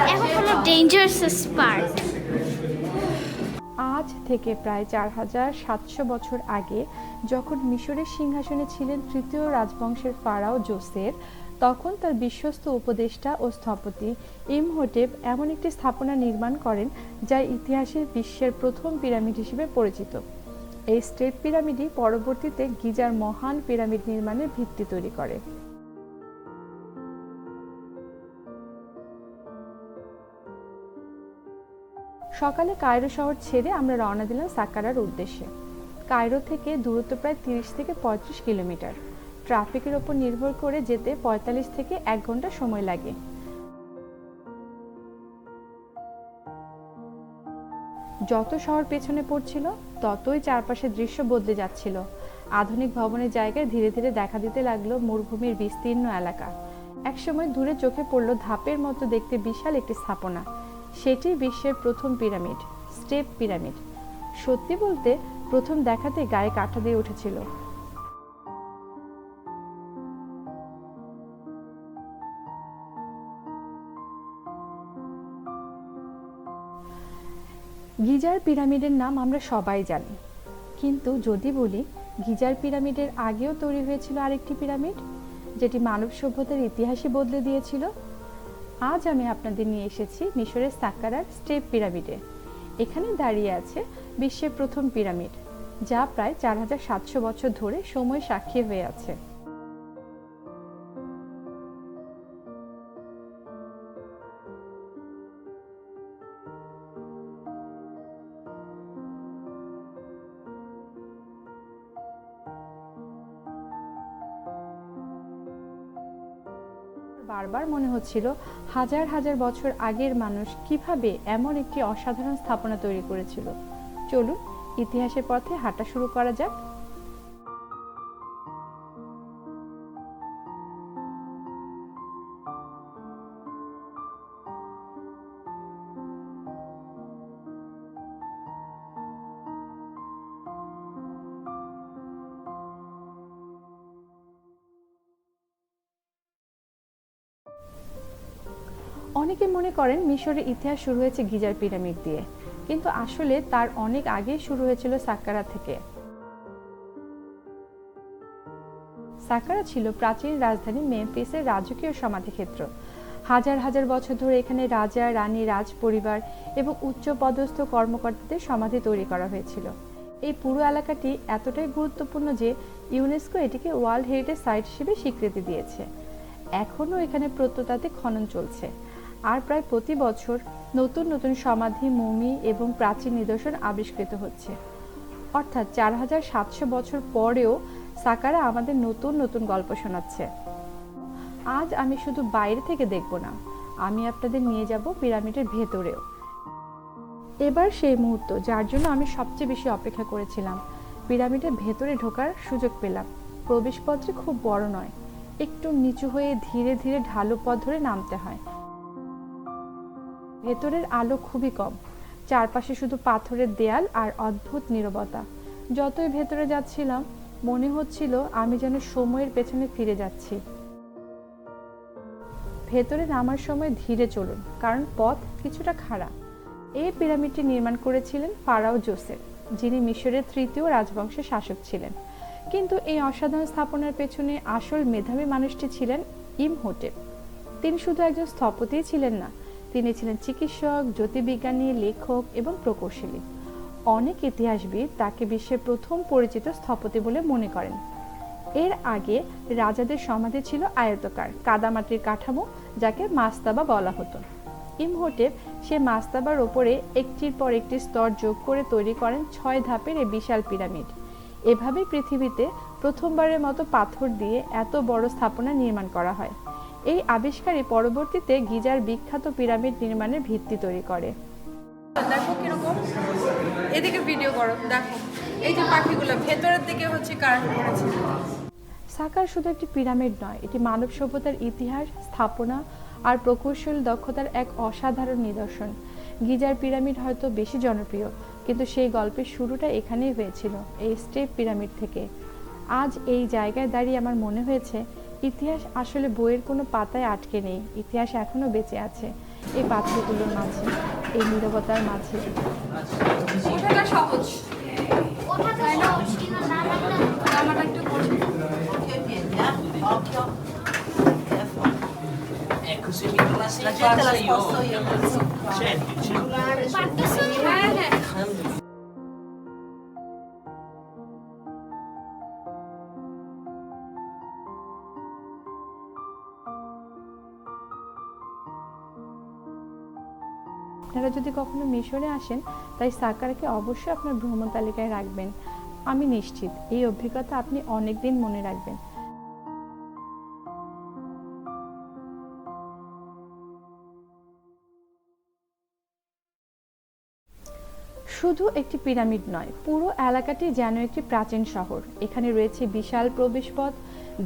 এখন হলো dangerous part. আজ থেকে প্রায় 4700 বছর আগে যখন মিশরের সিংহাসনে ছিলেন তৃতীয় রাজবংশের ফারাও জোসের, তখন তার বিশ্বস্ত উপদেষ্টা ও স্থপতি ইমহোটেপ এমন একটি স্থাপনা নির্মাণ করেন যা ইতিহাসে বিশ্বের প্রথম পিরামিড হিসেবে পরিচিত। এই স্টেপ পিরামিডই পরবর্তীতে গিজার মহান পিরামিড নির্মাণের ভিত্তি তৈরি করে। সকালে কায়রো শহর ছেড়ে আমরা রওনা দিলাম সাক্কারার উদ্দেশ্যে। কায়রো থেকে দূরত্ব প্রায় 30 থেকে 35 কিলোমিটার। ট্রাফিকের ওপর নির্ভর করে যেতে 45 থেকে 1 ঘন্টা সময় লাগে। যত শহর পেছনে পড়ছিল ততই চারপাশের দৃশ্য বদলে যাচ্ছিল। আধুনিক ভবনের জায়গায় ধীরে ধীরে দেখা দিতে লাগলো মরুভূমির বিস্তীর্ণ এলাকা। একসময় দূরে চোখে পড়ল ধাপের মতো দেখতে বিশাল একটি স্থাপনা। সেটি বিশ্বের প্রথম পিরামিড, স্টেপ পিরামিড। সত্যি বলতে প্রথম দেখাতে গায়ে কাঁটা দিয়ে উঠেছিল। গিজার পিরামিডের নাম আমরা সবাই জানি, কিন্তু যদি বলি গিজার পিরামিডের আগেও তৈরি হয়েছিল আরেকটি পিরামিড, যেটি মানব সভ্যতার ইতিহাসই বদলে দিয়েছিল। আজ আমি আপনাদের নিয়ে এসেছি মিশরের সাক্কারার স্টেপ পিরামিডে। এখানে দাঁড়িয়ে আছে বিশ্বের প্রথম পিরামিড, যা প্রায় 4700 বছর ধরে সময় সাক্ষী হয়ে আছে। বারবার মনে হচ্ছিল হাজার হাজার বছর আগের মানুষ কিভাবে এমন একটি অসাধারণ স্থাপনা তৈরি করেছিল। চলুন ইতিহাসের পথে হাঁটা শুরু করা যাক। অনেকে মনে করেন মিশরের ইতিহাস শুরু হয়েছে গিজার পিরামিড দিয়ে, কিন্তু আসলে তার অনেক আগেই শুরু হয়েছিল সাক্কারা থেকে। সাক্কারা ছিল প্রাচীন রাজধানী মেমফিসের রাজকীয় সমাধিক্ষেত্র। হাজার হাজার বছর ধরে এখানে রাজা, রানী, রাজ পরিবার এবং উচ্চপদস্থ কর্মকর্তাদের সমাধি তৈরি করা হয়েছিল। এই পুরো এলাকাটি এতটাই গুরুত্বপূর্ণ যে ইউনেস্কো এটিকে ওয়ার্ল্ড হেরিটেজ সাইট হিসেবে স্বীকৃতি দিয়েছে। এখনও এখানে প্রত্নতাত্ত্বিক খনন চলছে, আর প্রায় প্রতি বছর নতুন নতুন সমাধি, মমি এবং প্রাচীন নিদর্শন আবিষ্কৃত হচ্ছে। অর্থাৎ 4700 বছর পরেও সাক্কারা আমাদের নতুন নতুন গল্প শোনাচ্ছে। আজ আমি শুধু বাইরে থেকে দেখব না, আমি আপনাদের নিয়ে যাব পিরামিডের ভেতরেও। এবার সেই মুহূর্ত যার জন্য আমি সবচেয়ে বেশি অপেক্ষা করেছিলাম। পিরামিডের ভেতরে ঢোকার সুযোগ পেলাম। প্রবেশপত্রে খুব বড় নয়, একটু নিচু হয়ে ধীরে ধীরে ঢালু পথ ধরে নামতে হয়। ভেতরের আলো খুবই কম, চারপাশে শুধু পাথরের দেয়াল আর অদ্ভুত নীরবতা। যতই ভেতরে যাচ্ছিলাম মনে হচ্ছিল আমি যেন সময়ের পেছনে ফিরে যাচ্ছি। ভেতরে নামার সময় ধীরে চলুন, কারণ পথ কিছুটা খাড়া। এই পিরামিডটি নির্মাণ করেছিলেন ফারাও জোসেফ, যিনি মিশরের তৃতীয় রাজবংশের শাসক ছিলেন। কিন্তু এই অসাধারণ স্থাপনার পেছনে আসল মেধাবী মানুষটি ছিলেন ইমহোটেপ। তিনি শুধু একজন স্থপতিই ছিলেন না, তিনি ছিলেন চিকিৎসক, জ্যোতির্বিজ্ঞানী, লেখক এবং প্রকৌশলী। অনেক ইতিহাসবিদ তাকে বিশ্বের প্রথম পরিচিত স্থপতি বলে মনে করেন। এর আগে রাজাদের সমাধি ছিল আয়তাকার কাদামাটির কাঠামো, যাকে মাস্তাবা বলা হতো। ইমহোটেপ সে মাস্তাবার ওপরে একটির পর একটি স্তর যোগ করে তৈরি করেন 6 ধাপের এই বিশাল পিরামিড। এভাবেই পৃথিবীতে প্রথমবারের মতো পাথর দিয়ে এত বড় স্থাপনা নির্মাণ করা হয়। এই আবিষ্কারই পরবর্তীতে গিজার বিখ্যাত পিরামিড নির্মাণের ভিত্তি তৈরি করে। দেখো কিরকম, এদিকে ভিডিও করো, দেখো এই যে পাখিগুলো ভেতরের দিকে হচ্ছে কার্ভ করেছে। সাক্কারা শুধু একটি পিরামিড নয়, এটি মানব সভ্যতার ইতিহাস, স্থাপনা আর প্রকৌশল দক্ষতার এক অসাধারণ নিদর্শন। গিজার পিরামিড হয়তো বেশি জনপ্রিয়, কিন্তু সেই গল্পের শুরুটা এখানেই হয়েছিল, এই স্টেপ পিরামিড থেকে। আজ এই জায়গায় দাঁড়িয়ে আমার মনে হয়েছে ইতিহাস আসলে বইয়ের কোনো পাতায় আটকে নেই, ইতিহাস এখনো বেঁচে আছে এই পাথরগুলোর মাঝে, এই নীরবতার মাঝে। ওঠাটা সহজ, ওটা তো সহজ, কিন্তু নামাটা একটু কঠিন। Ecco, se mi tornassi in casa io... Senti, পারতেছো না? হ্যাঁ হ্যাঁ আপনারা যদি কখনো মিশরে আসেন তাই সাক্কারাকে অবশ্যই আপনার ভ্রমণ তালিকায় রাখবেন। আমি নিশ্চিত এই অভিজ্ঞতা আপনি অনেক দিন মনে রাখবেন। শুধু একটি পিরামিড নয়, পুরো এলাকাটি যেন একটি প্রাচীন শহর। এখানে রয়েছে বিশাল প্রবেশপথ,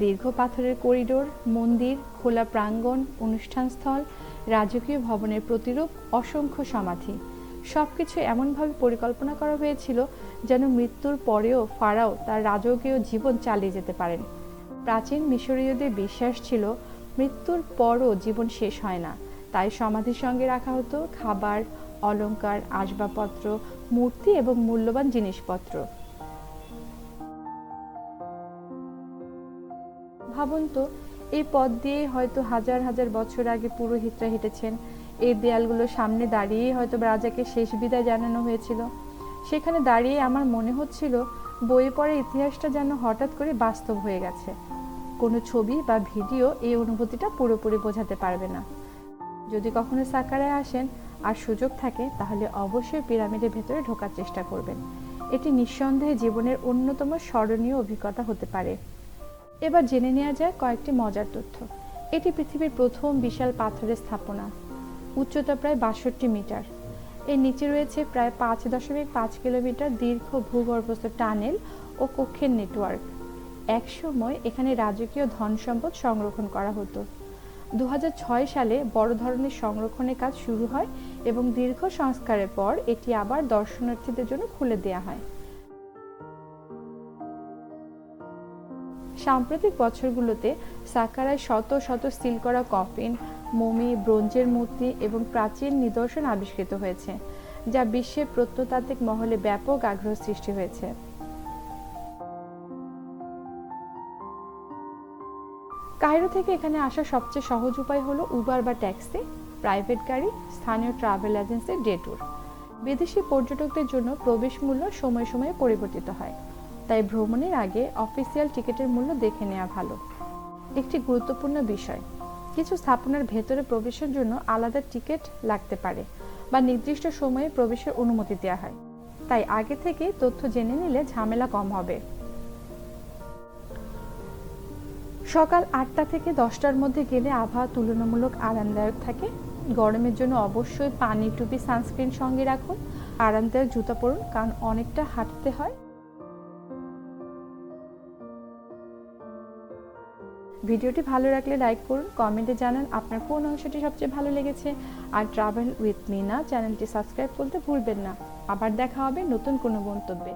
দীর্ঘ পাথরের করিডোর, মন্দির, খোলা প্রাঙ্গণ, অনুষ্ঠানস্থল, রাজকীয় ভবনের প্রতিরূপ, অসংখ্য সমাধি। সবকিছু এমনভাবে পরিকল্পনা করা হয়েছিল যেন মৃত্যুর পরেও ফারাও তার রাজকীয় জীবন চালিয়ে যেতে পারেন। প্রাচীন মিশরীয়দের বিশ্বাস ছিল মৃত্যুর পরও জীবন শেষ হয় না, তাই সমাধির সঙ্গে রাখা হতো খাবার, অলংকার, আসবাবপত্র, মূর্তি এবং মূল্যবান জিনিসপত্র। ভাবুন তো, এই পথ দিয়ে হয়তো হাজার হাজার বছর আগে পুরোহিতরা হেঁটেছেন। এই দেয়ালগুলোর সামনে দাঁড়িয়ে হয়তো রাজাকে শেষ বিদায় জানানো হয়েছিল। সেখানে দাঁড়িয়ে আমার মনে হচ্ছিল বইয়ে পড়ে ইতিহাসটা যেন হঠাৎ করে বাস্তব হয়ে গেছে। কোনো ছবি বা ভিডিও এই অনুভূতিটা পুরোপুরি বোঝাতে পারবে না। যদি কখনো সাক্কারায় আসেন আর সুযোগ থাকে তাহলে অবশ্যই পিরামিডের ভেতরে ঢোকার চেষ্টা করবেন। এটি নিঃসন্দেহে জীবনের অন্যতম স্মরণীয় অভিজ্ঞতা হতে পারে। এবার জেনে নেওয়া যায় কয়েকটি মজার তথ্য। এটি পৃথিবীর প্রথম বিশাল পাথরের স্থাপনা, উচ্চতা প্রায় 62 মিটার। এর নিচে রয়েছে প্রায় 5.5 কিলোমিটার দীর্ঘ ভূগর্ভস্থ টানেল ও কক্ষের নেটওয়ার্ক। একসময় এখানে রাজকীয় ধন সম্পদ সংরক্ষণ করা হতো। 2006 সালে বড় ধরনের সংরক্ষণের কাজ শুরু হয় এবং দীর্ঘ সংস্কারের পর এটি আবার দর্শনার্থীদের জন্য খুলে দেওয়া হয়। সাম্প্রতিক বছরগুলোতে সাক্কারায় শত শত সিল করা কফিন, মমি, ব্রোঞ্জের মূর্তি এবং প্রাচীন নিদর্শন আবিষ্কৃত হয়েছে, যা বিশ্বের প্রত্নতাত্ত্বিক মহলে ব্যাপক আগ্রহ সৃষ্টি হয়েছে। কায়রো থেকে এখানে আসার সবচেয়ে সহজ উপায় হলো উবার বা ট্যাক্সি, প্রাইভেট গাড়ি, স্থানীয় ট্রাভেল এজেন্সির ডে ট্যুর। বিদেশি পর্যটকদের জন্য প্রবেশ মূল্য সময়ে সময়ে পরিবর্তিত হয়, তাই ভ্রমণের আগে অফিসিয়াল টিকিটের মূল্য দেখে নেওয়া ভালো। একটি গুরুত্বপূর্ণ বিষয়, কিছু স্থাপনার ভেতরে প্রবেশের জন্য আলাদা টিকিট লাগতে পারে বা নির্দিষ্ট সময়ে প্রবেশের অনুমতি দেওয়া হয়, তাই আগে থেকে তথ্য জেনে নিলে ঝামেলা কম হবে। সকাল 8টা থেকে 10টার মধ্যে গেলে আবহাওয়া তুলনামূলক আরামদায়ক থাকে। গরমের জন্য অবশ্যই পানি, টুপি, সানস্ক্রিন সঙ্গে রাখুন। আরামদায়ক জুতা পরুন, কারণ অনেকটা হাঁটতে হয়। ভিডিওটি ভালো লাগলে লাইক করুন, কমেন্টে জানান আপনার কোন অংশটি সবচেয়ে ভালো লেগেছে। আর ট্রাভেল উইথ মিনা চ্যানেলটি সাবস্ক্রাইব করতে ভুলবেন না। আবার দেখা হবে নতুন কোনো গন্তব্যে।